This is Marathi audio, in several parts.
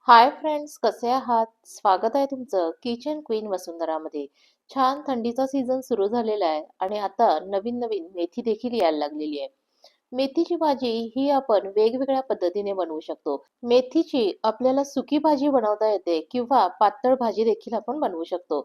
हाय फ्रेंड्स, कसे आहात? स्वागत आहे तुमचं किचन क्वीन वसुंधरामध्ये. छान थंडीचा सीझन सुरू झालेला आहे आणि आता नवीन नवीन मेथी देखील यायला लागलेली आहे. मेथीची भाजी ही आपण वेगवेगळ्या पद्धतीने बनवू शकतो. मेथीची आपल्याला सुकी भाजी बनवता येते किंवा पातळ भाजी देखील आपण बनवू शकतो.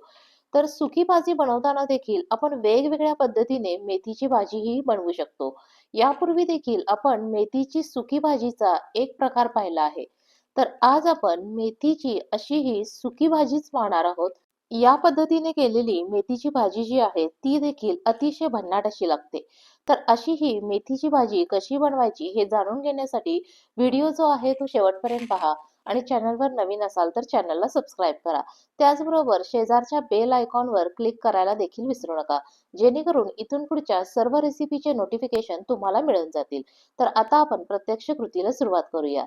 तर सुकी भाजी बनवताना देखील आपण वेगवेगळ्या पद्धतीने मेथीची भाजी ही बनवू शकतो. यापूर्वी देखील आपण मेथीची सुकी भाजीचा एक प्रकार पाहिला आहे. तर आज आपण मेथीची अशी ही सुकी भाजीच पाहणार आहोत. या पद्धतीने केलेली मेथीची भाजी जी आहे ती देखील अतिशय भन्नाट अशी लागते. तर अशी ही मेथीची भाजी कशी बनवायची हे जाणून घेण्यासाठी व्हिडिओ जो आहे तो शेवटपर्यंत पहा आणि चॅनलवर नवीन असाल तर चॅनलला सबस्क्राईब करा. त्याचबरोबर शेजारच्या बेल आयकॉनवर क्लिक करायला देखील विसरू नका, जेणेकरून इथून पुढच्या सर्व रेसिपीचे नोटिफिकेशन तुम्हाला मिळून जातील. तर आता आपण प्रत्यक्ष कृतीला सुरुवात करूया.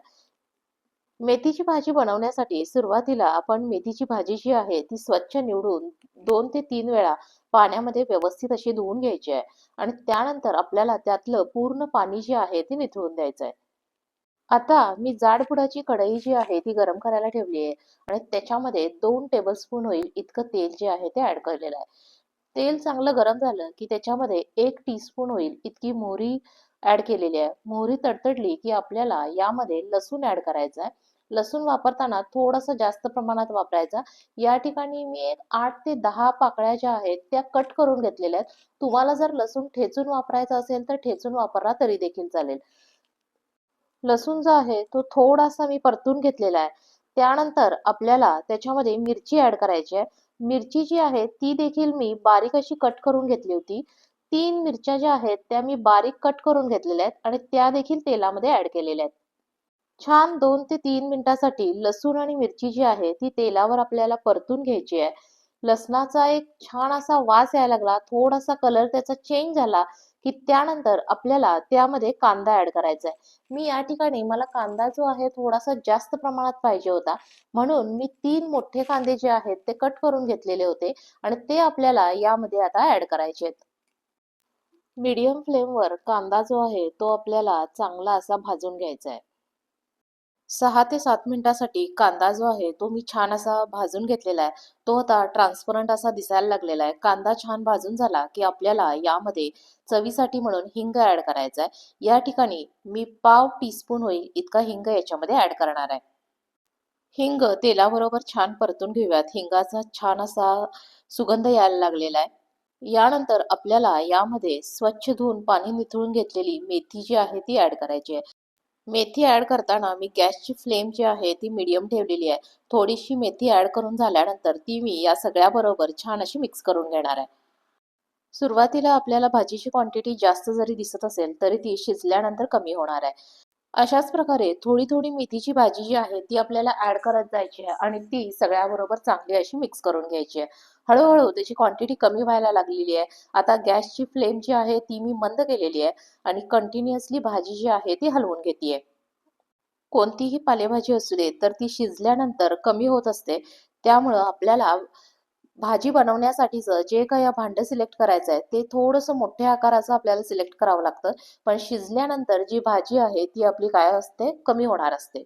मेथीची भाजी बनवण्यासाठी सुरुवातीला आपण मेथीची भाजी जी आहे ती स्वच्छ निवडून 2 ते 3 वेळा पाण्यामध्ये व्यवस्थित अशी धुवून घ्यायची आहे आणि त्यानंतर आपल्याला त्यातलं पूर्ण पाणी जे आहे ते निथळून द्यायचं आहे. आता मी जाडबुडाची कढई जी आहे ती गरम करायला ठेवली आहे आणि त्याच्यामध्ये 2 टेबलस्पून होईल इतकं तेल जे आहे ते ऍड केलेलं आहे. तेल चांगलं गरम झालं की त्याच्यामध्ये 1 टीस्पून होईल इतकी मोहरी ऍड केलेली आहे. मोहरी तडतडली की आपल्याला यामध्ये लसूण ऍड करायचा आहे. लसूण वापरताना थोडासा जास्त प्रमाणात वापरायचा. या ठिकाणी मी एक 8 ते 10 पाकळ्या ज्या आहेत त्या कट करून घेतलेल्या आहेत. तुम्हाला जर लसूण ठेचून वापरायचा असेल तर ठेचून वापरला तरी देखील चालेल. लसूण जो आहे तो थोडासा मी परतून घेतलेला आहे. त्यानंतर आपल्याला त्याच्यामध्ये मिरची ऍड करायची आहे. मिरची जी आहे ती देखील मी बारीक अशी कट करून घेतली होती. 3 मिरच्या ज्या आहेत त्या मी बारीक कट करून घेतलेल्या आहेत आणि त्या देखील तेलामध्ये ऍड केलेल्या आहेत. छान 2 ते 3 मिनिटासाठी लसूण आणि मिरची जी आहे ती तेलावर आपल्याला परतून घ्यायची आहे. लसणाचा एक छान असा वास यायला लागला, थोडासा कलर त्याचा चेंज झाला की त्यानंतर आपल्याला त्यामध्ये कांदा ऍड करायचा आहे. मी या ठिकाणी मला कांदा जो आहे थोडासा जास्त प्रमाणात पाहिजे होता, म्हणून मी 3 मोठे कांदे जे आहेत ते कट करून घेतलेले होते आणि ते आपल्याला यामध्ये आता ऍड करायचे आहेत. मीडियम फ्लेमवर कांदा जो आहे तो आपल्याला चांगला असा भाजून घ्यायचा आहे. 6 ते 7 मिनिटासाठी कांदा जो आहे तो मी छान असा भाजून घेतलेला आहे. तो आता ट्रान्सपरंट असा दिसायला लागलेला आहे. कांदा छान भाजून झाला की आपल्याला यामध्ये चवीसाठी म्हणून हिंग ऍड करायचा आहे. या ठिकाणी मी पाव टीस्पून होईल इतका हिंग याच्यामध्ये ऍड करणार आहे. हिंग तेलाबरोबर छान परतून घेऊयात. हिंगाचा छान असा सुगंध यायला लागलेला आहे. यानंतर आपल्याला यामध्ये स्वच्छ धुवून पाणी निथळून घेतलेली मेथी जी आहे ती ऍड करायची आहे. मेथी ऍड करताना मी गॅसची फ्लेम जी आहे ती मीडियम ठेवलेली आहे. थोडीशी मेथी ऍड करून झाल्यानंतर ती मी या सगळ्या बरोबर छान अशी मिक्स करून घेणार आहे. सुरुवातीला आपल्याला भाजीची क्वांटिटी जास्त जरी दिसत असेल तरी ती शिजल्यानंतर कमी होणार आहे. अशाच प्रकारे थोडी थोडी मेथीची भाजी जी आहे ती आपल्याला ऍड करत जायची आहे आणि ती सगळ्याबरोबर चांगली अशी मिक्स करून घ्यायची आहे. हळूहळू त्याची क्वांटिटी कमी व्हायला लागलेली आहे. आता गॅसची फ्लेम जी आहे ती मी मंद केलेली आहे आणि कंटिन्युअसली भाजी जी आहे ती हलवून घेते. कोणतीही पालेभाजी असू दे तर ती शिजल्यानंतर कमी होत असते. त्यामुळं आपल्याला भाजी बनवण्यासाठीचं जे काही भांडं सिलेक्ट करायचं आहे ते थोडंसं मोठ्या आकाराचं आपल्याला सिलेक्ट करावं लागतं. पण शिजल्यानंतर जी भाजी आहे ती आपली काय असते, कमी होणार असते.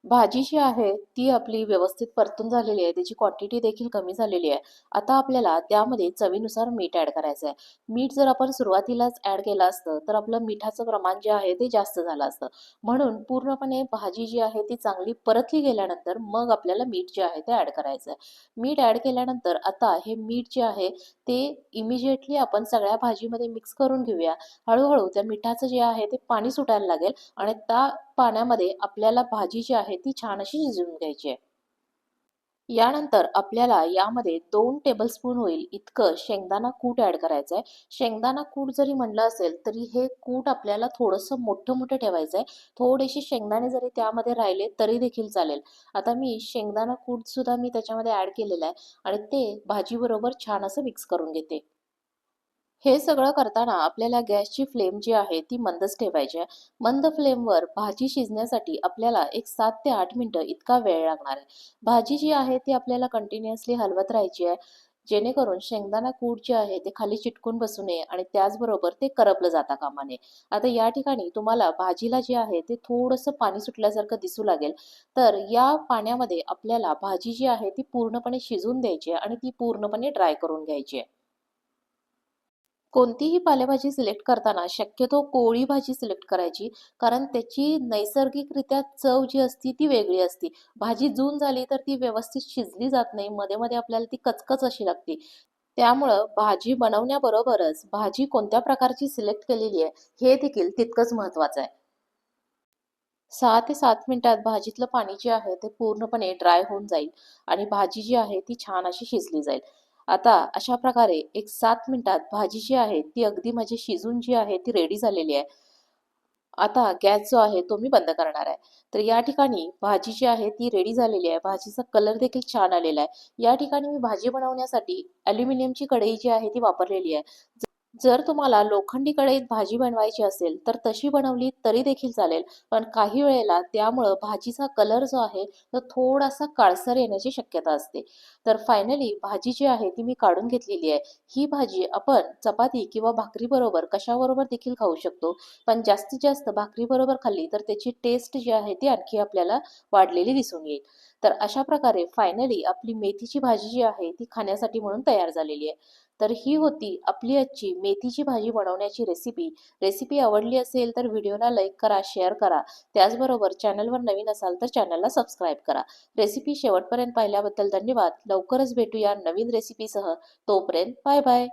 भाजी जी आहे ती आपली व्यवस्थित परतून झालेली आहे. त्याची क्वांटिटी देखील कमी झालेली आहे. आता आपल्याला त्यामध्ये चवीनुसार मीठ ॲड करायचं आहे. मीठ जर आपण सुरुवातीलाच ॲड केलं असतं तर आपलं मिठाचं प्रमाण जे आहे ते जास्त झालं असतं. म्हणून पूर्णपणे भाजी जी आहे ती चांगली परतली गेल्यानंतर मग आपल्याला मीठ जे आहे ते ॲड करायचं आहे. मीठ ॲड केल्यानंतर आता हे मीठ जे आहे ते इमिजिएटली आपण सगळ्या भाजीमध्ये मिक्स करून घेऊया. हळूहळू त्या मिठाचं जे आहे ते पाणी सुटायला लागेल आणि त्या पाण्यामध्ये आपल्याला भाजी जी आहे ती छान अशी शिजवून घ्यायची आहे. यानंतर आपल्याला यामध्ये 2 टेबलस्पून होईल इतकं शेंगदाणा कूट ॲड करायचं आहे. शेंगदाणा कूट जरी म्हणलं असेल तरी हे कूट आपल्याला थोडंसं मोठं-मोठं ठेवायचं आहे. थोडेसे शेंगदाणे जरी त्यामध्ये राहिले तरी देखील चालेल. आता मी शेंगदाणा कूटसुद्धा मी त्याच्यामध्ये ॲड केलेलं आहे आणि ते भाजीबरोबर छान असं मिक्स करून घेते. हे सगळं करताना आपल्याला गॅसची फ्लेम जी आहे ती मंदच ठेवायची आहे. मंद फ्लेमवर भाजी शिजण्यासाठी आपल्याला एक 7 ते 8 मिनिटं इतका वेळ लागणार आहे. भाजी जी आहे ती आपल्याला कंटिन्युअसली हलवत राहायची आहे. जेणेकरून शेंगदाणा कूट जे आहे ते खाली चिटकून बसू नये आणि त्याचबरोबर ते करपलं जाता कामा नये. आता या ठिकाणी तुम्हाला भाजीला जे आहे ते थोडंसं पाणी सुटल्यासारखं दिसू लागेल. तर या पाण्यामध्ये आपल्याला भाजी जी आहे ती पूर्णपणे शिजवून द्यायची आहे आणि ती पूर्णपणे ड्राय करून घ्यायची आहे. कोणतीही पालेभाजी सिलेक्ट करताना शक्यतो कोवळी भाजी सिलेक्ट करायची, कारण त्याची नैसर्गिकरित्या चव जी असती ती वेगळी असते. भाजी जून झाली तर ती व्यवस्थित शिजली जात नाही. मध्ये-मध्ये आपल्याला ती कचकच अशी लागते. त्यामुळं भाजी बनवण्याबरोबरच भाजी कोणत्या प्रकारची सिलेक्ट केलेली आहे, हे देखील तितकंच महत्त्वाचं आहे. 6 ते 7 मिनिटात भाजीतलं पाणी जे आहे ते पूर्णपणे ड्राय होऊन जाईल आणि भाजी जी आहे ती छान अशी शिजली जाईल. आता अशा प्रकारे एक 7 मिनिटात भाजी जी आहे ती अगदी माझी शिजून जी आहे ती रेडी झालेली आहे. आता गॅस जो आहे तो मी बंद करणार आहे. तर या ठिकाणी भाजी जी आहे ती रेडी झालेली आहे. भाजीचा कलर देखील छान आलेला आहे. या ठिकाणी मी भाजी बनवण्यासाठी ॲल्युमिनियमची कढई जी आहे ती वापरलेली आहे. जर तुम्हाला लोखंडी कढईत भाजी बनवायची असेल, तर तशी बनवली तरी देखील चालेल. पण काही वेळेला त्यामुळं भाजीचा कलर जो आहे, तो थोडासा काळसर येण्याची शक्यता असते. तर फायनली भाजी जी आहे ती मी काढून घेतलेली आहे. ही भाजी आपण चपाती किंवा भाकरीबरोबर कशाबरोबर देखील खाऊ शकतो. पण जास्तीत जास्त भाकरीबरोबर खाल्ली तर त्याची टेस्ट जी आहे ती आणखी आपल्याला वाढलेली दिसून येईल. तर अशा प्रकारे फायनली आपली मेथीची भाजी जी आहे ती खाण्यासाठी म्हणून तयार झालेली आहे. तर ही होती आपली आजची मेथीची भाजी बनवण्याची रेसिपी. रेसिपी आवडली असेल तर व्हिडिओला लाईक करा, शेअर करा. त्याचबरोबर चॅनलवर नवीन असाल तर चॅनलला सबस्क्राईब करा. रेसिपी शेवटपर्यंत पाहिल्याबद्दल धन्यवाद. लवकरच भेटूया नवीन रेसिपीसह. तोपर्यंत बाय बाय.